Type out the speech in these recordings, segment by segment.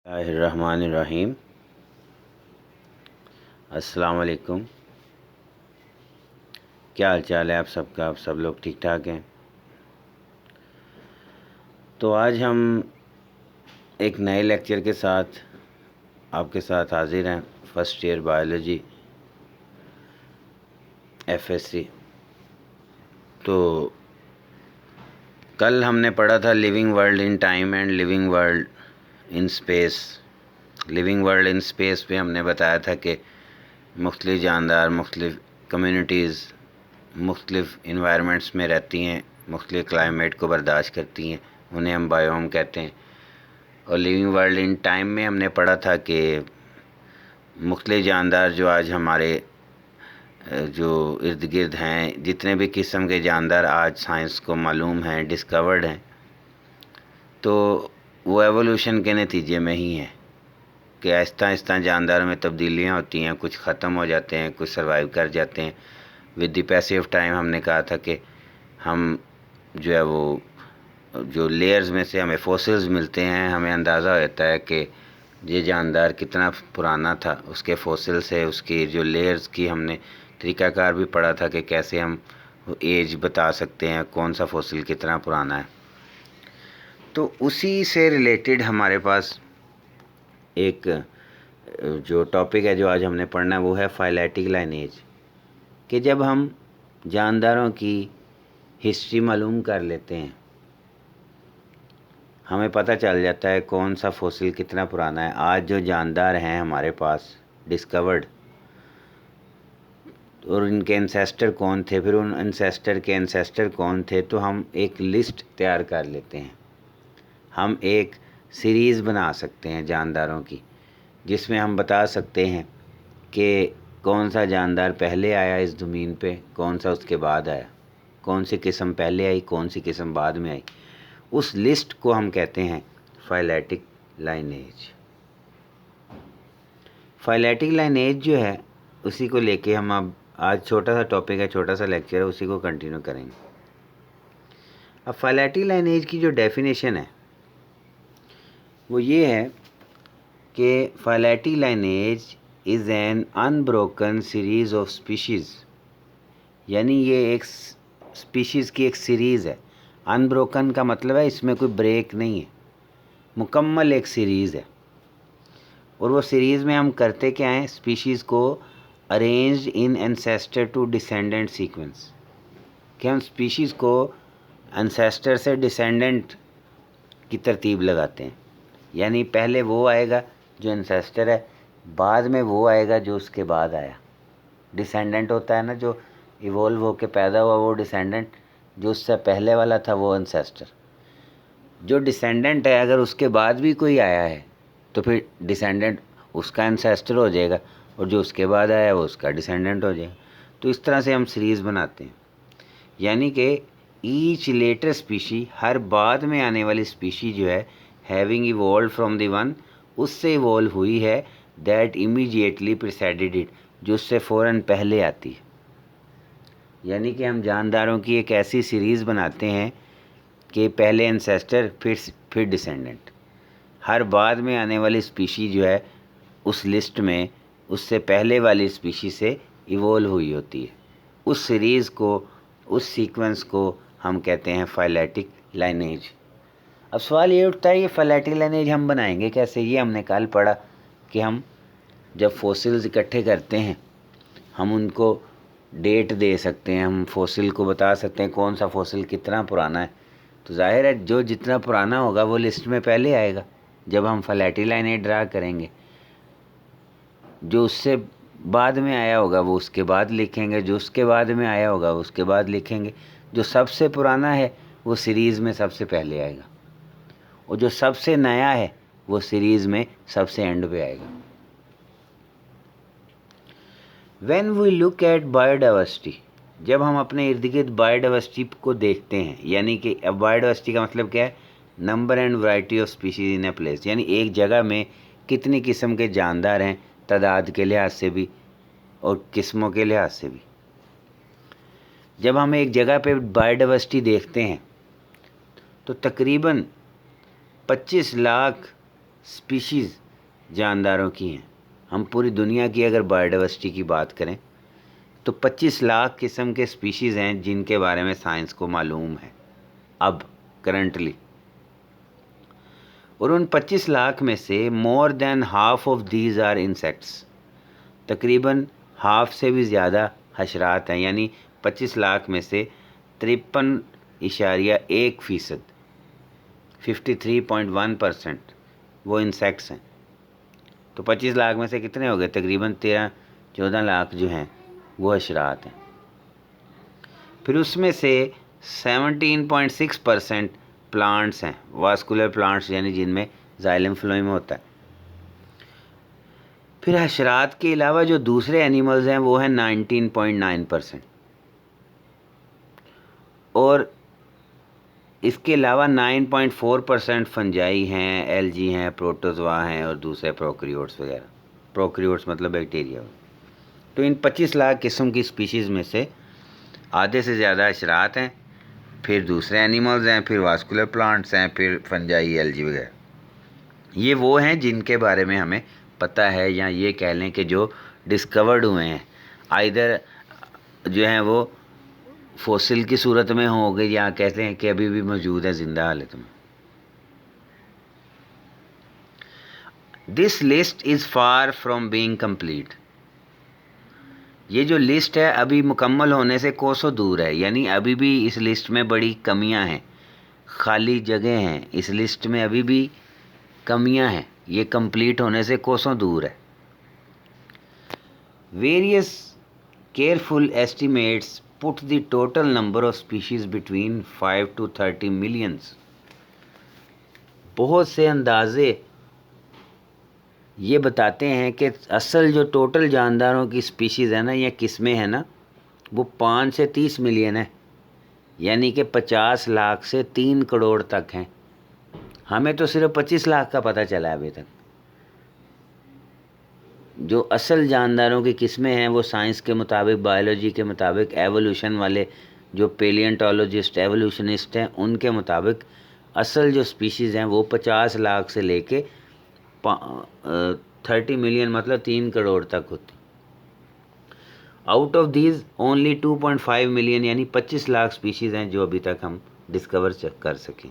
बिस्मिल्लाहिर्रहमानिर्रहीम। अस्सलाम वालेकुम। क्या हाल चाल है आप सबका? आप सब लोग ठीक ठाक हैं? तो आज हम एक नए लेक्चर के साथ आपके साथ हाजिर हैं। First year biology FSc. तो कल हमने पढ़ा था living world in time and living world in space. Living world in space पे हमने बताया था कि मुख्तलिफ़ जानदार मुख्तलिफ़ कम्युनिटीज़ मुख्तलिफ़ इन्वायरमेंट्स में रहती हैं, मुख्तलिफ़ क्लाइमेट को बर्दाश्त करती हैं, उन्हें हम बायोम कहते हैं। और लिविंग वर्ल्ड इन टाइम में हमने पढ़ा था कि मुख्तलिफ़ जानदार जो आज हमारे जो इर्द गिर्द हैं, जितने भी किस्म के जानदार आज साइंस को मालूम हैं, डिस्कवर्ड हैं, तो वो एवोल्यूशन के नतीजे में ही हैं कि आहिस्ता आहिस्ता जानदारों में तब्दीलियाँ होती हैं, कुछ ख़त्म हो जाते हैं, कुछ सर्वाइव कर जाते हैं। With the passage of time हमने कहा था कि हम जो है वो जो लेयर्स में से हमें फॉसिल्स मिलते हैं, हमें अंदाज़ा हो जाता है कि ये जानदार कितना पुराना था। उसके फॉसिल से उसकी जो लेयर्स की हमने तरीक़ाकार भी पढ़ा था कि कैसे हम एज बता सकते हैं, कौन सा फॉसिल कितना पुराना है। तो उसी से रिलेटेड हमारे पास एक जो टॉपिक है जो आज हमने पढ़ना है वो है फाइलेटिक लाइनेज। कि जब हम जानदारों की हिस्ट्री मालूम कर लेते हैं, हमें पता चल जाता है कौन सा फॉसिल कितना पुराना है। आज जो जानदार हैं हमारे पास डिस्कवर्ड, और इनके एंसेस्टर कौन थे, फिर उन एंसेस्टर के एंसेस्टर कौन थे, तो हम एक लिस्ट तैयार कर लेते हैं। हम एक सीरीज़ बना सकते हैं जानदारों की, जिसमें हम बता सकते हैं कि कौन सा जानदार पहले आया इस ज़मीन पे, कौन सा उसके बाद आया, कौन सी किस्म पहले आई, कौन सी किस्म बाद में आई। उस लिस्ट को हम कहते हैं फाइलेटिक लाइनेज। फाइलेटिक लाइनेज जो है उसी को लेके हम अब आज छोटा सा टॉपिक है, छोटा सा लेक्चर है, उसी को कंटिन्यू करेंगे। अब फाइलेटिक लाइनेज की जो डेफिनेशन है वो ये है कि phyletic lineage is an unbroken series of species. यानी ये एक स्पीशीज़ की एक सीरीज़ है। अनब्रोकन का मतलब है इसमें कोई ब्रेक नहीं है, मुकम्मल एक सीरीज़ है। और वो सीरीज़ में हम करते क्या हैं, स्पीशीज़ को arranged in ancestor to descendant sequence. कि हम स्पीशीज़ को एंसेस्टर से डिसेंडेंट की तरतीब लगाते हैं। यानी पहले वो आएगा जो एंसेस्टर है, बाद में वो आएगा जो उसके बाद आया। डिसेंडेंट होता है ना, जो इवोल्व होके पैदा हुआ वो डिसेंडेंट, जो उससे पहले वाला था वो एंसेस्टर। जो डिसेंडेंट है अगर उसके बाद भी कोई आया है तो फिर डिसेंडेंट उसका एंसेस्टर हो जाएगा, और जो उसके बाद आया वो उसका डिसेंडेंट हो जाएगा। तो इस तरह से हम सीरीज़ बनाते हैं। यानी कि ईच लेटर स्पीशी, हर बाद में आने वाली स्पीशी जो है, having evolve from the one, उससे इवॉल्व हुई है दैट इमीडिएटली प्रिसाइडेड इट, जो उससे फ़ौरन पहले आती है। यानी कि हम जानदारों की एक ऐसी सीरीज़ बनाते हैं कि पहले एंसेस्टर फिर डिसेंडेंट। हर बाद में आने वाली स्पीशी जो है उस लिस्ट में उससे पहले वाली स्पीशी से इवॉल्व हुई होती है। उस सीरीज़ को, उस सीक्वेंस को हम कहते हैं फाइलेटिक लाइनेज। अब सवाल ये उठता है ये फाइलेटिक लाइनेज हम बनाएंगे कैसे? ये हमने कल पढ़ा कि हम जब फॉसिल्स इकट्ठे करते हैं हम उनको डेट दे सकते हैं, हम फॉसिल को बता सकते हैं कौन सा फॉसिल कितना पुराना है। तो जाहिर है जो जितना पुराना होगा वो लिस्ट में पहले आएगा जब हम फाइलेटिक लाइनेज ड्रा करेंगे। जो उससे बाद में आया होगा वो उसके बाद लिखेंगे, जो उसके बाद में आया होगा वो उसके बाद लिखेंगे। जो सबसे पुराना है वो सीरीज़ में सबसे पहले आएगा, और जो सबसे नया है वो सीरीज़ में सबसे एंड पे आएगा। When we look at biodiversity, जब हम अपने इर्द गिर्द बायोडाइवर्सिटी को देखते हैं, यानी कि अब बायोडाइवर्सिटी का मतलब क्या है, number and variety of species in a place. यानी एक जगह में कितनी किस्म के जानदार हैं, तादाद के लिहाज से भी और किस्मों के लिहाज से भी। जब हम एक जगह पे बायोडाइवर्सिटी देखते हैं तो तकरीबन 25 लाख स्पीशीज़ जानदारों की हैं। हम पूरी दुनिया की अगर बायोडाइवर्सिटी की बात करें तो 25 लाख किस्म के स्पीशीज़ हैं जिनके बारे में साइंस को मालूम है अब करंटली। और उन 25 लाख में से more than half of these are insects. तकरीबन हाफ से भी ज़्यादा हशरात हैं, यानी 25 लाख में से 53.1%, 53.1% वो इंसेक्ट्स हैं। तो 25 लाख में से कितने हो गए? तकरीबन 13-14 लाख जो हैं वो हशरात हैं। फिर उसमें से 17.6% प्लांट्स हैं, वास्कुलर प्लांट्स, यानी जिनमें जाइलम फ्लोएम होता है। फिर हशरात के अलावा जो दूसरे एनिमल्स हैं वो हैं 19.9%। और इसके अलावा 9.4% फंजाई हैं, एल्गी हैं, प्रोटोजोआ हैं और दूसरे प्रोकैरियोट्स वगैरह। प्रोकैरियोट्स मतलब बैक्टीरिया। तो इन 25 लाख किस्म की स्पीशीज़ में से आधे से ज़्यादा हशरात हैं, फिर दूसरे एनिमल्स हैं, फिर वास्कुलर प्लांट्स हैं, फिर फंजाई, एल्गी वगैरह। ये वो हैं जिनके बारे में हमें पता है, या ये कह लें कि जो डिस्कवर्ड हुए हैं, आइदर जो हैं वो फॉसिल की सूरत में हो गए या कहते हैं कि अभी भी मौजूद है ज़िंदा हालत में। This list is far from being complete. ये जो लिस्ट है अभी मुकम्मल होने से कोसों दूर है, यानी अभी भी इस लिस्ट में बड़ी कमियां हैं, खाली जगह हैं, इस लिस्ट में अभी भी कमियां हैं, ये कंप्लीट होने से कोसों दूर है। Various careful estimates put the total number of species between 5 to 30 millions. बहुत से अंदाजे ये बताते हैं कि असल जो टोटल जानदारों की स्पीशीज़ है ना, या किस्में हैं ना, वो 5 से 30 मिलियन है, यानी कि 50 लाख से 3 करोड़ तक हैं। हमें तो सिर्फ 25 लाख का पता चला है अभी तक। जो असल जानदारों की किस्में हैं वो साइंस के मुताबिक, बायोलॉजी के मुताबिक, एवोल्यूशन वाले जो पेलियंटोलॉजिस्ट, एवोल्यूशनिस्ट हैं, उनके मुताबिक असल जो स्पीशीज़ हैं वो 50 लाख से लेके 30 मिलियन मतलब 3 करोड़ तक होती। Out of these only 2.5 million यानी 25 लाख स्पीशीज़ हैं जो अभी तक हम डिस्कवर कर सकें।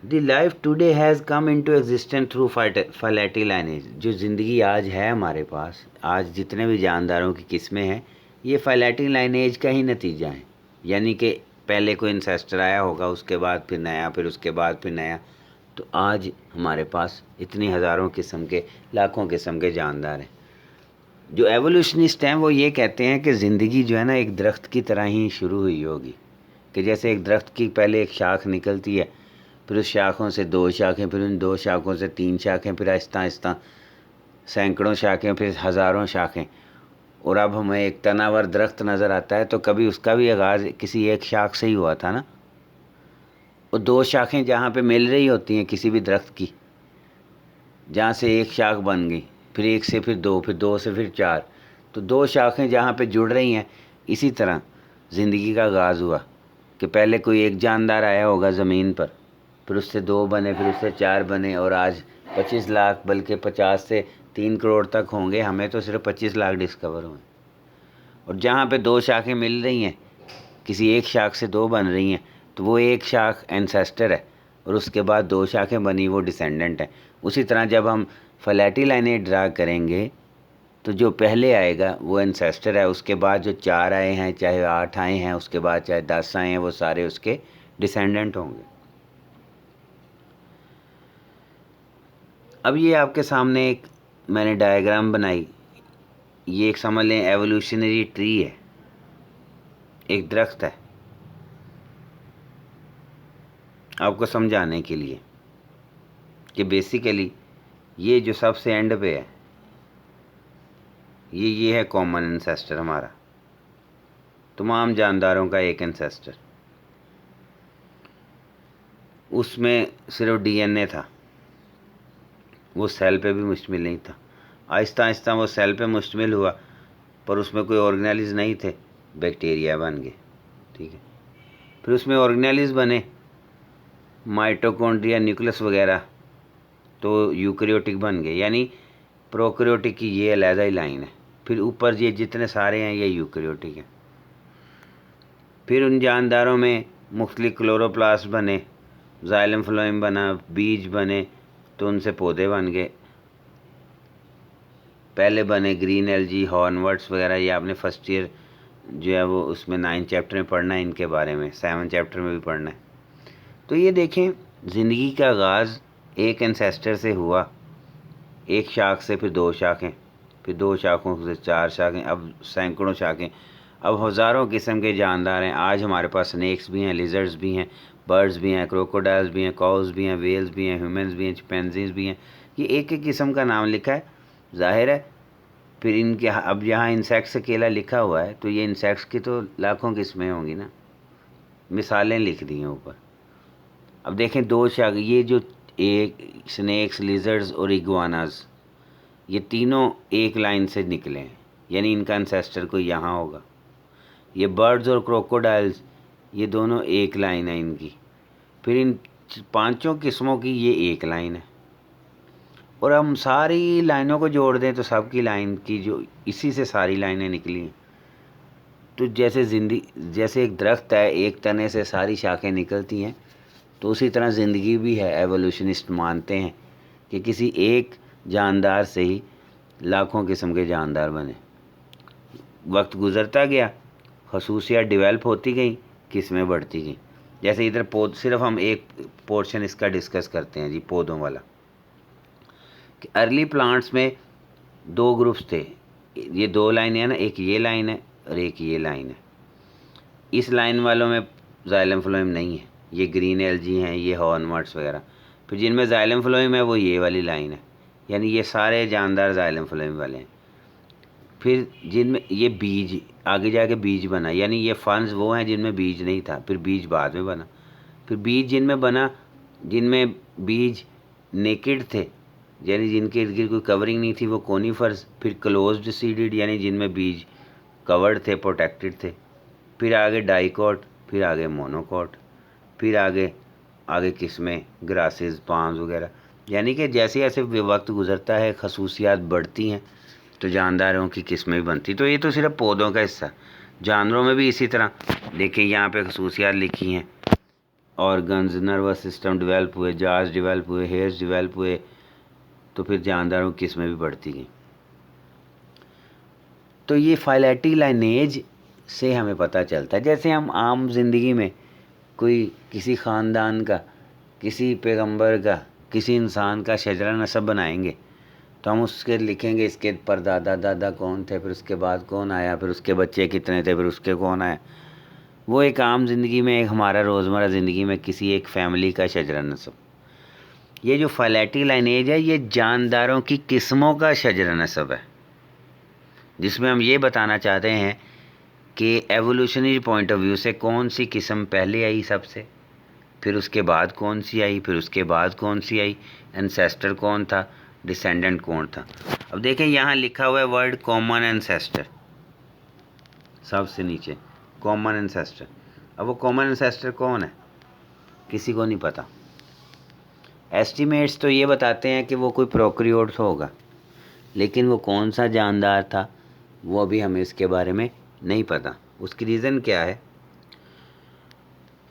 The life today has come into existence through phyletic lineage. जो ज़िंदगी आज है हमारे पास, आज जितने भी जानदारों की किस्में हैं, ये फैलेटी लाइनेज का ही नतीजा है, यानी कि पहले कोई इंसेस्टर आया होगा, उसके बाद फिर नया, फिर उसके बाद फिर नया। तो आज हमारे पास इतनी हज़ारों किस्म के, लाखों किस्म के जानदार हैं। जो एवोल्यूशनिस्ट हैं वो ये कहते हैं कि ज़िंदगी जो है ना एक दरख्त की तरह ही शुरू हुई होगी, कि जैसे एक दरख्त की पहले एक शाख निकलती है, फिर उस शाखों से 2 शाखें, फिर उन 2 शाखों से 3 शाखें, फिर आहिस्ता आहिस्ता सैकड़ों शाखें, फिर हज़ारों शाखें, और अब हमें एक तनावर दरख्त नज़र आता है। तो कभी उसका भी आगाज़ किसी एक शाख से ही हुआ था ना। और 2 शाखें जहाँ पे मिल रही होती हैं किसी भी दरख्त की, जहाँ से एक शाख बन गई, फिर एक से फिर 2, फिर 2 से फिर 4, तो 2 शाखें जहाँ पे जुड़ रही हैं, इसी तरह ज़िंदगी का आगाज़ हुआ कि पहले कोई एक जानदार आया होगा ज़मीन पर, फिर उससे 2 बने, फिर उससे 4 बने, और आज 25 लाख बल्कि 50 से 3 करोड़ तक होंगे। हमें तो सिर्फ 25 लाख डिस्कवर हुए। और जहाँ पे 2 शाखें मिल रही हैं, किसी एक शाख से 2 बन रही हैं, तो वो एक शाख एंसेस्टर है, और उसके बाद 2 शाखें बनी वो डिसेंडेंट है। उसी तरह जब हम फैलेटी लाइनें ड्रा करेंगे तो जो पहले आएगा वो एंसेस्टर है, उसके बाद जो 4 आए हैं, चाहे 8 आए हैं, उसके बाद चाहे 10 आए हैं, वो सारे उसके डिसेंडेंट होंगे। अब ये आपके सामने एक मैंने डायग्राम बनाई, ये एक समझ लें एवोल्यूशनरी ट्री है, एक दरख्त है, आपको समझाने के लिए कि बेसिकली ये जो सबसे एंड पे है, ये है कॉमन एंसेस्टर हमारा, तमाम जानदारों का एक एंसेस्टर। उसमें सिर्फ डीएनए था, वो सेल पे भी मुश्तमिल नहीं था। आहिस्ता आहिस्ता वो सेल पे मुश्तमिल हुआ, पर उसमें कोई ऑर्गेनेल्स नहीं थे, बैक्टीरिया बन गए, ठीक है। फिर उसमें ऑर्गेनेल्स बने, माइटोकॉन्ड्रिया, न्यूक्लियस वगैरह तो यूकैरियोटिक बन गए, यानी प्रोकैरियोटिक की ये अलहदा ही लाइन है। फिर ऊपर ये जितने सारे हैं ये यूकैरियोटिक हैं। फिर उन जानदारों में मुख्तलिफ क्लोरोप्लास्ट बने, जाइलम फ्लोएम बना, बीज बने, तो उनसे पौधे बन गए। पहले बने ग्रीन एल्गी, हॉर्नवर्ट्स वगैरह, ये आपने फर्स्ट ईयर जो है वो उसमें 9 चैप्टर में पढ़ना है इनके बारे में, 7 चैप्टर में भी पढ़ना है। तो ये देखें, ज़िंदगी का आगाज़ एक एंसेस्टर से हुआ, एक शाख से, फिर 2 शाखें, फिर 2 शाखों से 4 शाखें, अब सैकड़ों शाखें, अब हज़ारों किस्म के जानदार हैं। आज हमारे पास स्नेक्स भी हैं, लिजर्ड्स भी हैं, बर्ड्स भी हैं, क्रोकोडाइल्स भी हैं, काउज भी हैं, वेल्स भी हैं, ह्यूमन्स भी हैं, चिंपैंजीज भी हैं। ये एक एक किस्म का नाम लिखा है, जाहिर है। फिर इनके अब यहाँ इंसेक्ट्स अकेला लिखा हुआ है, तो ये इंसेक्ट्स की तो लाखों किस्में होंगी ना, मिसालें लिख दी हैं ऊपर। अब देखें 2 शाख, ये जो एक स्नेक्स, लिजर्ड्स और इग्वानास, ये तीनों एक लाइन से निकले हैं, यानी इनका एंसेस्टर कोई यहाँ होगा। ये बर्ड्स और क्रोकोडाइल्स, ये दोनों एक लाइन है इनकी। फिर इन 5 किस्मों की ये एक लाइन है, और हम सारी लाइनों को जोड़ दें तो सबकी लाइन की जो इसी से सारी लाइनें निकली हैं। तो जैसे एक दरख्त है, एक तने से सारी शाखें निकलती हैं, तो उसी तरह ज़िंदगी भी है। एवोल्यूशनिस्ट मानते हैं कि किसी एक जानदार से ही लाखों किस्म के जानदार बने। वक्त गुज़रता गया, खसूसियात डेवलप होती गई, किस्में बढ़ती गई। जैसे इधर सिर्फ हम एक पोर्शन इसका डिस्कस करते हैं जी, पौधों वाला, कि अर्ली प्लांट्स में 2 ग्रुप्स थे। ये 2 लाइनें हैं ना, एक ये लाइन है और एक ये लाइन है। इस लाइन वालों में जाइलम फ्लोएम नहीं है, ये ग्रीन एल्गी हैं, ये हॉर्नवर्ट्स वगैरह। फिर जिनमें जाइलम फ्लोएम है वो ये वाली लाइन है, यानी ये सारे जानदार जाइलम फ्लोएम वाले हैं। फिर जिनमें ये बीज, आगे जाके बीज बना, यानी ये फंड्स वो हैं जिनमें बीज नहीं था, फिर बीज बाद में बना। फिर बीज जिनमें बना, जिनमें बीज नेकेड थे, यानी जिनके इर्द गिर्द कोई कवरिंग नहीं थी, वो कोनीफर्स। फिर क्लोज्ड सीडेड, यानी जिनमें बीज कवर्ड थे, प्रोटेक्टेड थे। फिर आगे डाइकॉट, फिर आगे मोनोकॉट, फिर आगे किस्में ग्रासेस, पाम्स वगैरह। यानी कि जैसे जैसे वक्त गुज़रता है, खसूसियात बढ़ती हैं, तो जानदारों की किस्में भी बनती। तो ये तो सिर्फ पौधों का हिस्सा, जानवरों में भी इसी तरह। देखिए यहाँ पे खसूसियात लिखी हैं, ऑर्गन्स, नर्वस सिस्टम डेवलप हुए, जाज डेवलप हुए, हेयर्स डेवलप हुए, तो फिर जानदारों की किस्में भी बढ़ती गई। तो ये फाइलेटी लाइनेज से हमें पता चलता है। जैसे हम आम ज़िंदगी में कोई किसी ख़ानदान का, किसी पैगंबर का, किसी इंसान का शजरा नसब बनाएंगे, तो हम उसके लिखेंगे इसके परदादा दादा कौन थे, फिर उसके बाद कौन आया, फिर उसके बच्चे कितने थे, फिर उसके कौन आया। वो एक आम ज़िंदगी में, एक हमारा रोज़मर्रा ज़िंदगी में किसी एक फैमिली का शजरा नसब। ये जो फाइलेटी लाइनेज है, ये जानदारों की किस्मों का शजरा नसब है, जिसमें हम ये बताना चाहते हैं कि एवोल्यूशनरी पॉइंट ऑफ व्यू से कौन सी किस्म पहले आई सबसे, फिर उसके बाद कौन सी आई, फिर उसके बाद कौन सी आई, एंसेस्टर कौन था, डिसेंडेंट कौन था। अब देखें यहाँ लिखा हुआ है वर्ड कॉमन एंसेस्टर, सबसे नीचे कॉमन एंसेस्टर। अब वो कॉमन एंसेस्टर कौन है, किसी को नहीं पता। एस्टिमेट्स तो ये बताते हैं कि वो कोई प्रोकैरियोट होगा, लेकिन वो कौन सा जानदार था वो अभी हमें इसके बारे में नहीं पता। उसकी रीज़न क्या है?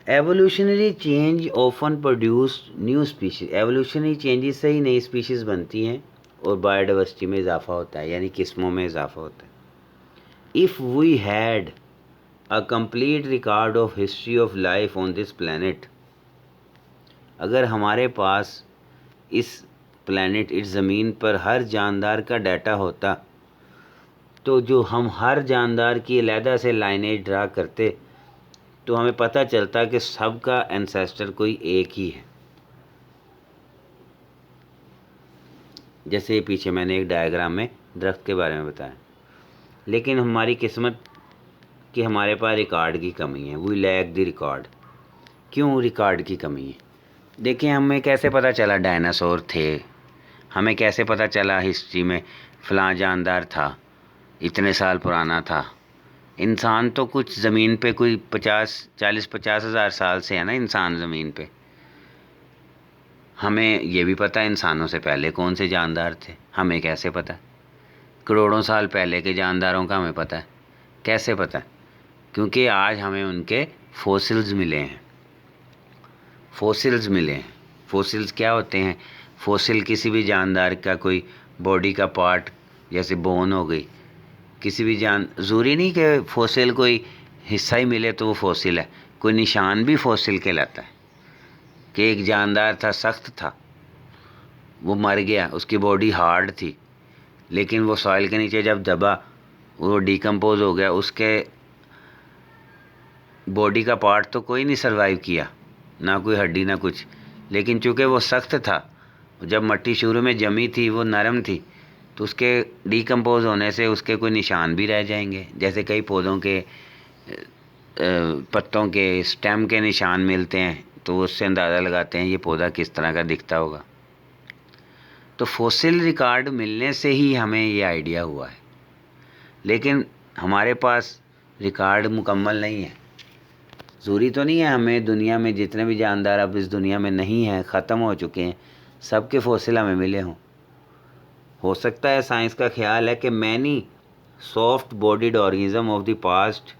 Evolutionary change often produce new species. Evolutionary changes से ही नई स्पीशीज़ बनती हैं और बायोडाइवर्सिटी में इजाफा होता है, यानी किस्मों में इजाफा होता है। If we had a complete record of history of life on this planet, अगर हमारे पास इस प्लैनेट, इस ज़मीन पर हर जानदार का डाटा होता, तो जो हम हर जानदार की अलहदा से लाइनेज ड्रा करते, तो हमें पता चलता कि सबका एंसेस्टर कोई एक ही है। जैसे पीछे मैंने एक डायग्राम में दरख्त के बारे में बताया। लेकिन हमारी किस्मत कि हमारे पास रिकॉर्ड की कमी है, वी लैक द रिकॉर्ड। क्यों रिकॉर्ड की कमी है? देखिए, हमें कैसे पता चला डायनासोर थे, हमें कैसे पता चला हिस्ट्री में फ़लाँ जानदार था, इतने साल पुराना था। इंसान तो कुछ ज़मीन पे कोई 40-50 हज़ार साल से है ना इंसान ज़मीन पे। हमें ये भी पता है इंसानों से पहले कौन से जानदार थे, हमें कैसे पता है? करोड़ों साल पहले के जानदारों का हमें पता है, कैसे पता है? क्योंकि आज हमें उनके फॉसिल्स मिले हैं। फॉसिल्स क्या होते हैं? फॉसिल किसी भी जानदार का कोई बॉडी का पार्ट, जैसे बोन हो गई, किसी भी ज़रूरी नहीं कि फॉसिल कोई हिस्सा ही मिले तो वो फॉसिल है। कोई निशान भी फॉसिल कहलाता है कि एक जानदार था, सख्त था, वो मर गया, उसकी बॉडी हार्ड थी, लेकिन वो सॉइल के नीचे जब दबा वो डिकम्पोज हो गया, उसके बॉडी का पार्ट तो कोई नहीं सर्वाइव किया, ना कोई हड्डी ना कुछ, लेकिन चूँकि वो सख्त था, जब मिट्टी शुरू में जमी थी वो नरम थी, तो उसके डिकम्पोज होने से उसके कोई निशान भी रह जाएंगे। जैसे कई पौधों के पत्तों के स्टेम के निशान मिलते हैं, तो उससे अंदाज़ा लगाते हैं ये पौधा किस तरह का दिखता होगा। तो फॉसिल रिकॉर्ड मिलने से ही हमें ये आइडिया हुआ है, लेकिन हमारे पास रिकॉर्ड मुकम्मल नहीं है। ज़रूरी तो नहीं है हमें दुनिया में जितने भी जानदार अब इस दुनिया में नहीं हैं, ख़त्म हो चुके हैं, सबके फॉसिल हमें मिले हों। हो सकता है साइंस का ख्याल है कि many soft bodied organism of the past,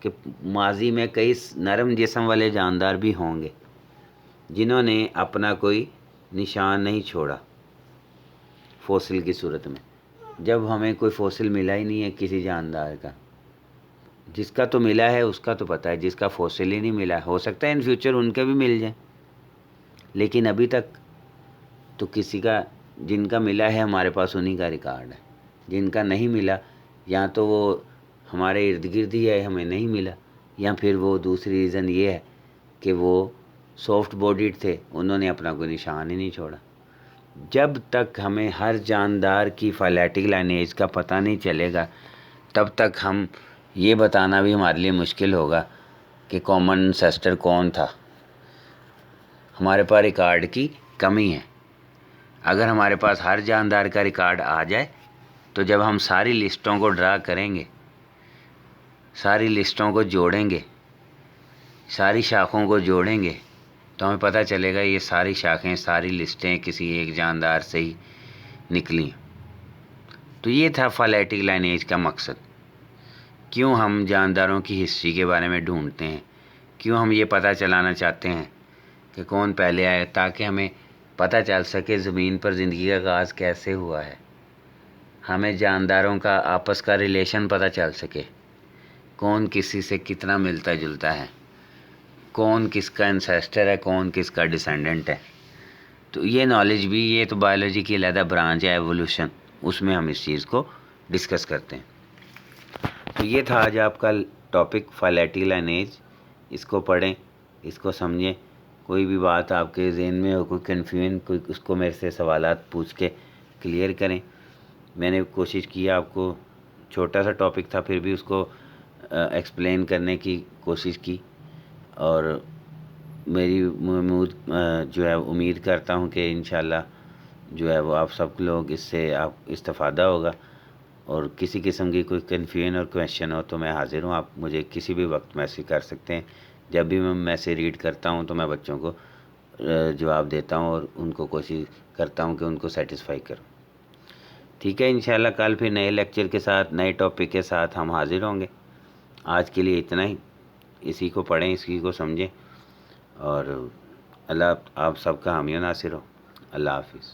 कि माजी में कई नरम जिस्म वाले जानदार भी होंगे जिन्होंने अपना कोई निशान नहीं छोड़ा फॉसिल की सूरत में। जब हमें कोई फॉसिल मिला ही नहीं है किसी जानदार का, जिसका तो मिला है उसका तो पता है, जिसका फॉसिल ही नहीं मिला, हो सकता है इन फ्यूचर उनके भी मिल जाए, लेकिन अभी तक तो किसी का, जिनका मिला है हमारे पास उन्हीं का रिकॉर्ड है। जिनका नहीं मिला, या तो वो हमारे इर्द गिर्द ही है, हमें नहीं मिला, या फिर वो दूसरी रीज़न ये है कि वो सॉफ्ट बॉडीड थे, उन्होंने अपना कोई निशान ही नहीं छोड़ा। जब तक हमें हर जानदार की फाइलेटिक लाइनेज का पता नहीं चलेगा, तब तक हम ये बताना भी हमारे लिए मुश्किल होगा कि कॉमन एंसेस्टर कौन था। हमारे पास रिकॉर्ड की कमी है। अगर हमारे पास हर जानदार का रिकॉर्ड आ जाए, तो जब हम सारी लिस्टों को ड्रा करेंगे, सारी लिस्टों को जोड़ेंगे, सारी शाखों को जोड़ेंगे, तो हमें पता चलेगा ये सारी शाखें, सारी लिस्टें किसी एक जानदार से ही निकली। तो ये था फाइलेटिक लाइनेज का मकसद। क्यों हम जानदारों की हिस्ट्री के बारे में ढूंढते हैं, क्यों हम ये पता चलाना चाहते हैं कि कौन पहले आया, ताकि हमें पता चल सके ज़मीन पर ज़िंदगी का आगाज़ कैसे हुआ है, हमें जानदारों का आपस का रिलेशन पता चल सके, कौन किसी से कितना मिलता जुलता है, कौन किसका एंसेस्टर है, कौन किसका डिसेंडेंट है। तो ये नॉलेज भी, ये तो बायोलॉजी की अलग ब्रांच है एवोल्यूशन, उसमें हम इस चीज़ को डिस्कस करते हैं। तो ये था आज आपका टॉपिक फाइलेटिक लाइनेज। इसको पढ़ें, इसको समझें। कोई भी बात आपके जहन में हो, कोई कन्फ्यूजन, कोई, उसको मेरे से सवालात पूछ के क्लियर करें। मैंने कोशिश की, आपको छोटा सा टॉपिक था फिर भी उसको एक्सप्लेन करने की कोशिश की, और मेरी जो है उम्मीद करता हूँ कि इंशाल्लाह जो है वो आप सब लोग इससे आप इस्तेफ़ादा होगा। और किसी किस्म की कोई कन्फ्यूजन और क्वेश्चन हो तो मैं हाज़िर हूँ, आप मुझे किसी भी वक्त मैसेज कर सकते हैं। जब भी मैं मैसेज रीड करता हूँ तो मैं बच्चों को जवाब देता हूँ और उनको कोशिश करता हूँ कि उनको सेटिस्फाई करूँ। ठीक है, इंशाल्लाह कल फिर नए लेक्चर के साथ, नए टॉपिक के साथ हम हाज़िर होंगे। आज के लिए इतना ही। इसी को पढ़ें, इसी को समझें, और अल्लाह आप सबका हामी नासिर हो। अल्लाह हाफिज़।